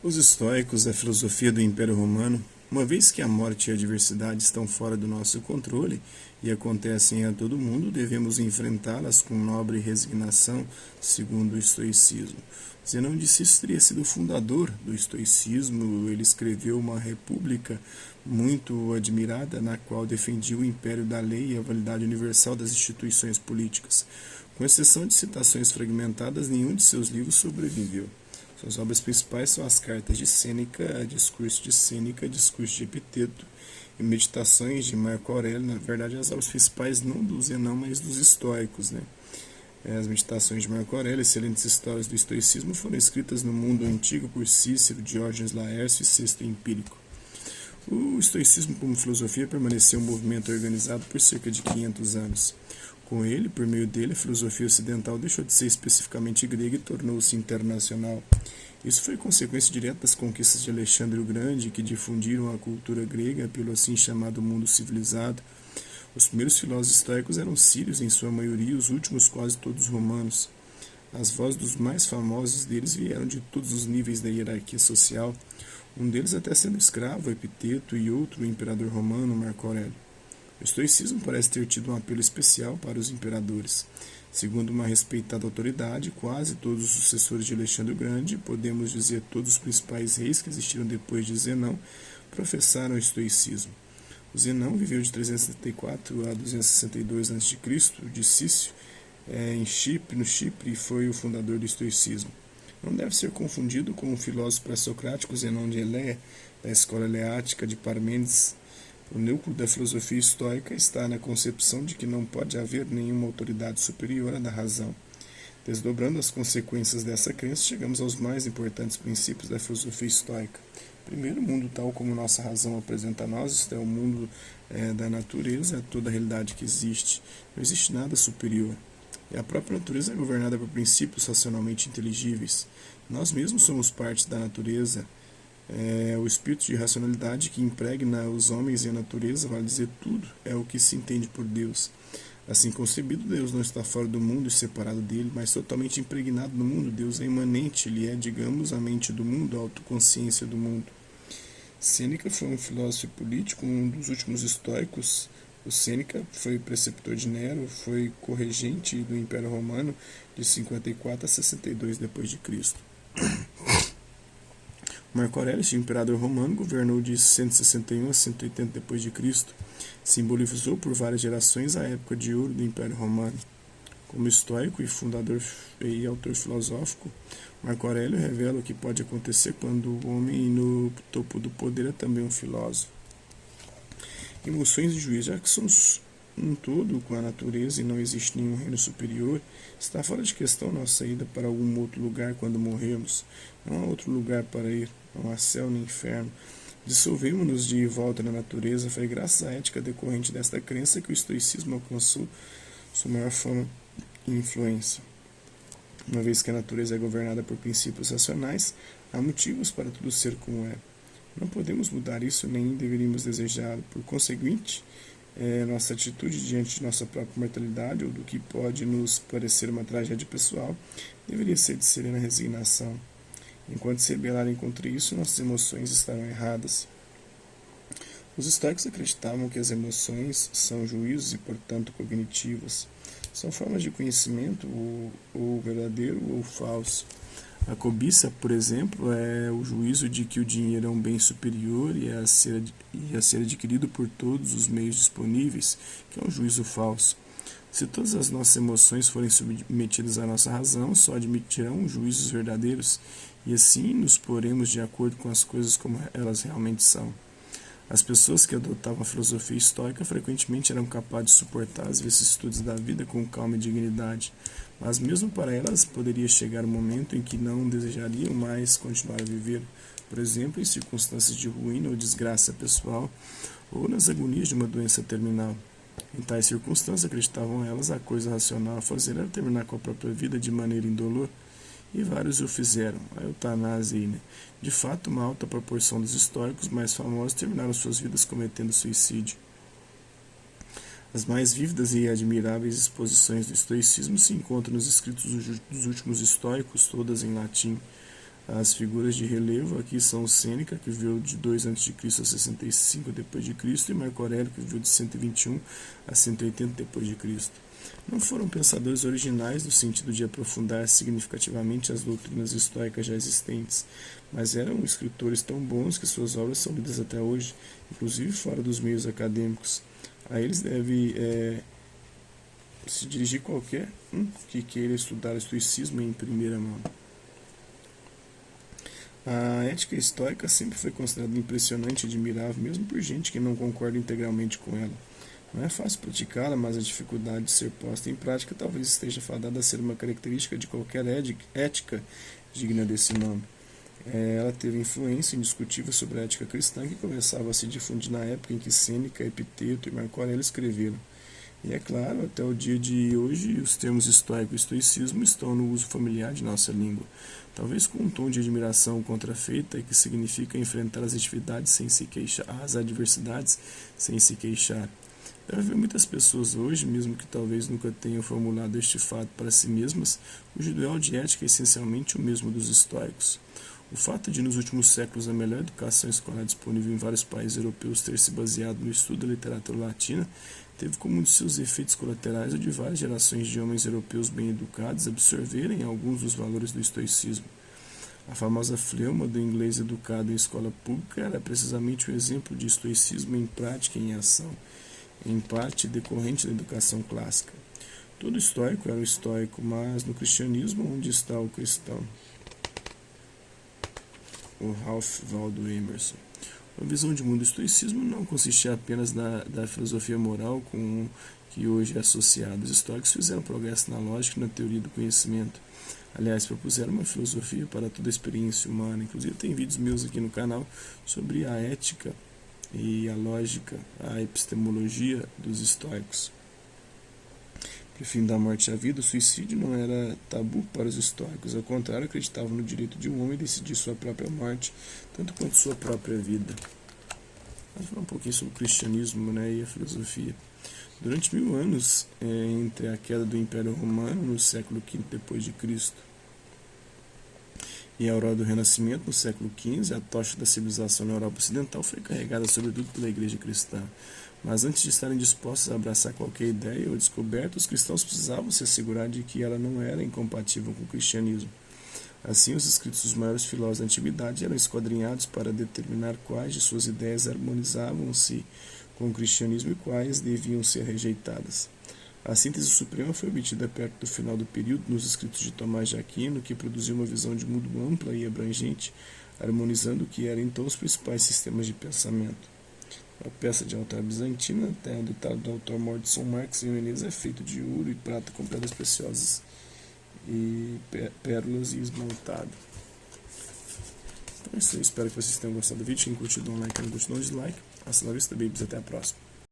Os estoicos, a filosofia do Império Romano, uma vez que a morte e a adversidade estão fora do nosso controle e acontecem a todo mundo, devemos enfrentá-las com nobre resignação, segundo o estoicismo. Zenão de Cis teria sido o fundador do estoicismo. Ele escreveu uma república muito admirada, na qual defendia o império da lei e a validade universal das instituições políticas. Com exceção de citações fragmentadas, nenhum de seus livros sobreviveu. Suas obras principais são as cartas de Sêneca, Discurso de Sêneca, Discurso de Epiteto e Meditações de Marco Aurélio. Na verdade, as obras principais não do Zenão, mas dos estoicos, né? As Meditações de Marco Aurélio, excelentes histórias do estoicismo, foram escritas no mundo antigo por Cícero, Diógenes Laércio e Sexto Empírico. O estoicismo como filosofia permaneceu um movimento organizado por cerca de 500 anos. Com ele, por meio dele, a filosofia ocidental deixou de ser especificamente grega e tornou-se internacional. Isso foi consequência direta das conquistas de Alexandre o Grande, que difundiram a cultura grega pelo assim chamado mundo civilizado. Os primeiros filósofos estoicos eram sírios, em sua maioria, os últimos quase todos romanos. As vozes dos mais famosos deles vieram de todos os níveis da hierarquia social, um deles até sendo escravo, Epiteto, e outro, o imperador romano, Marco Aurélio. O estoicismo parece ter tido um apelo especial para os imperadores. Segundo uma respeitada autoridade, quase todos os sucessores de Alexandre o Grande, podemos dizer todos os principais reis que existiram depois de Zenão, professaram o estoicismo. O Zenão viveu de 364 a 262 a.C., de Cício, no Chipre, e foi o fundador do estoicismo. Não deve ser confundido com o filósofo pré-socrático Zenão de Eleia, da escola eleática de Parmênides. O núcleo da filosofia estoica está na concepção de que não pode haver nenhuma autoridade superior à da razão. Desdobrando as consequências dessa crença, chegamos aos mais importantes princípios da filosofia estoica. Primeiro, o mundo tal como nossa razão apresenta a nós, isto é, o mundo da natureza, é toda a realidade que existe. Não existe nada superior. E a própria natureza é governada por princípios racionalmente inteligíveis. Nós mesmos somos parte da natureza. O espírito de racionalidade que impregna os homens e a natureza, vale dizer tudo, é o que se entende por Deus. Assim concebido, Deus não está fora do mundo e separado dele, mas totalmente impregnado no mundo. Deus é imanente, ele é, digamos, a mente do mundo, a autoconsciência do mundo. Sêneca foi um filósofo e político, um dos últimos estoicos. O Sêneca foi preceptor de Nero, foi corregente do Império Romano de 54 a 62 d.C. Marco Aurélio, imperador romano, governou de 161 a 180 d.C. Simbolizou por várias gerações a época de ouro do Império Romano. Como estoico e fundador e autor filosófico, Marco Aurélio revela o que pode acontecer quando o homem no topo do poder é também um filósofo. Emoções e juízo, já que somos um todo com a natureza e não existe nenhum reino superior, está fora de questão nossa ida para algum outro lugar quando morrermos. Não há outro lugar para ir, não há céu nem inferno. Dissolvemos-nos de volta na natureza. Foi graças à ética decorrente desta crença que o estoicismo alcançou sua maior fama e influência. Uma vez que a natureza é governada por princípios racionais, há motivos para tudo ser como é. Não podemos mudar isso, nem deveríamos desejá-lo. Por conseguinte, nossa atitude diante de nossa própria mortalidade, ou do que pode nos parecer uma tragédia pessoal, deveria ser de serena resignação. Enquanto se rebelarem contra isso, nossas emoções estarão erradas. Os estoicos acreditavam que as emoções são juízos e, portanto, cognitivas. São formas de conhecimento, ou verdadeiro ou falso. A cobiça, por exemplo, é o juízo de que o dinheiro é um bem superior e a ser adquirido por todos os meios disponíveis, que é um juízo falso. Se todas as nossas emoções forem submetidas à nossa razão, só admitirão juízos verdadeiros, e assim nos poremos de acordo com as coisas como elas realmente são. As pessoas que adotavam a filosofia estoica frequentemente eram capazes de suportar as vicissitudes da vida com calma e dignidade, mas mesmo para elas poderia chegar um momento em que não desejariam mais continuar a viver, por exemplo, em circunstâncias de ruína ou desgraça pessoal, ou nas agonias de uma doença terminal. Em tais circunstâncias, acreditavam elas, a coisa racional a fazer era terminar com a própria vida de maneira indolor, e vários o fizeram, a eutanásia. De fato, uma alta proporção dos estoicos mais famosos terminaram suas vidas cometendo suicídio. As mais vívidas e admiráveis exposições do estoicismo se encontram nos escritos dos últimos estoicos, todas em latim. As figuras de relevo aqui são Sêneca, que viveu de 2 a.C. a 65 d.C., e Marco Aurélio, que viveu de 121 a 180 d.C. Não foram pensadores originais no sentido de aprofundar significativamente as doutrinas estoicas já existentes, mas eram escritores tão bons que suas obras são lidas até hoje, inclusive fora dos meios acadêmicos. A eles deve se dirigir qualquer que queira estudar o estoicismo em primeira mão. A ética estoica sempre foi considerada impressionante e admirável, mesmo por gente que não concorda integralmente com ela. Não é fácil praticá-la, mas a dificuldade de ser posta em prática talvez esteja fadada a ser uma característica de qualquer ética digna desse nome. Ela teve influência indiscutível sobre a ética cristã, que começava a se difundir na época em que Sêneca, Epiteto e Marco Aurélio escreveram. E é claro, até o dia de hoje, os termos estoico e estoicismo estão no uso familiar de nossa língua, talvez com um tom de admiração contrafeita, que significa enfrentar as atividades sem se queixar, as adversidades sem se queixar. Deve haver muitas pessoas hoje, mesmo que talvez nunca tenham formulado este fato para si mesmas, cujo ideal de ética é essencialmente o mesmo dos estoicos. O fato de, nos últimos séculos, a melhor educação escolar disponível em vários países europeus ter se baseado no estudo da literatura latina teve como um de seus efeitos colaterais o de várias gerações de homens europeus bem educados absorverem alguns dos valores do estoicismo. A famosa fleuma do inglês educado em escola pública era precisamente um exemplo de estoicismo em prática e em ação, em parte decorrente da educação clássica. Todo estoico era um estoico, mas no cristianismo, onde está o cristão? O Ralph Waldo Emerson. A visão de mundo do estoicismo não consistia apenas da filosofia moral com que hoje é associada. Os estoicos fizeram progresso na lógica e na teoria do conhecimento. Aliás, propuseram uma filosofia para toda a experiência humana. Inclusive, tem vídeos meus aqui no canal sobre a ética e a lógica, a epistemologia dos estoicos. Para o fim da morte e a vida, o suicídio não era tabu para os estoicos. Ao contrário, acreditavam no direito de um homem decidir sua própria morte, tanto quanto sua própria vida. Vamos falar um pouquinho sobre o cristianismo, e a filosofia. Durante 1000 anos, entre a queda do Império Romano, no século V d.C., e a aurora do Renascimento, no século XV, a tocha da civilização na Europa Ocidental foi carregada sobretudo pela Igreja Cristã. Mas antes de estarem dispostos a abraçar qualquer ideia ou descoberta, os cristãos precisavam se assegurar de que ela não era incompatível com o cristianismo. Assim, os escritos dos maiores filósofos da antiguidade eram esquadrinhados para determinar quais de suas ideias harmonizavam-se com o cristianismo e quais deviam ser rejeitadas. A síntese suprema foi obtida perto do final do período nos escritos de Tomás de Aquino, que produziu uma visão de mundo ampla e abrangente, harmonizando o que eram então os principais sistemas de pensamento. A peça de altar bizantina, ditado do autor mor de São Marcos em Veneza, é feito de ouro e prata com pedras preciosas e pérolas e esmaltado. Então é isso aí, espero que vocês tenham gostado do vídeo. Quem curtiu, dá um like, quem não curtiu, dá um dislike. Hasta la vista, babies, até a próxima.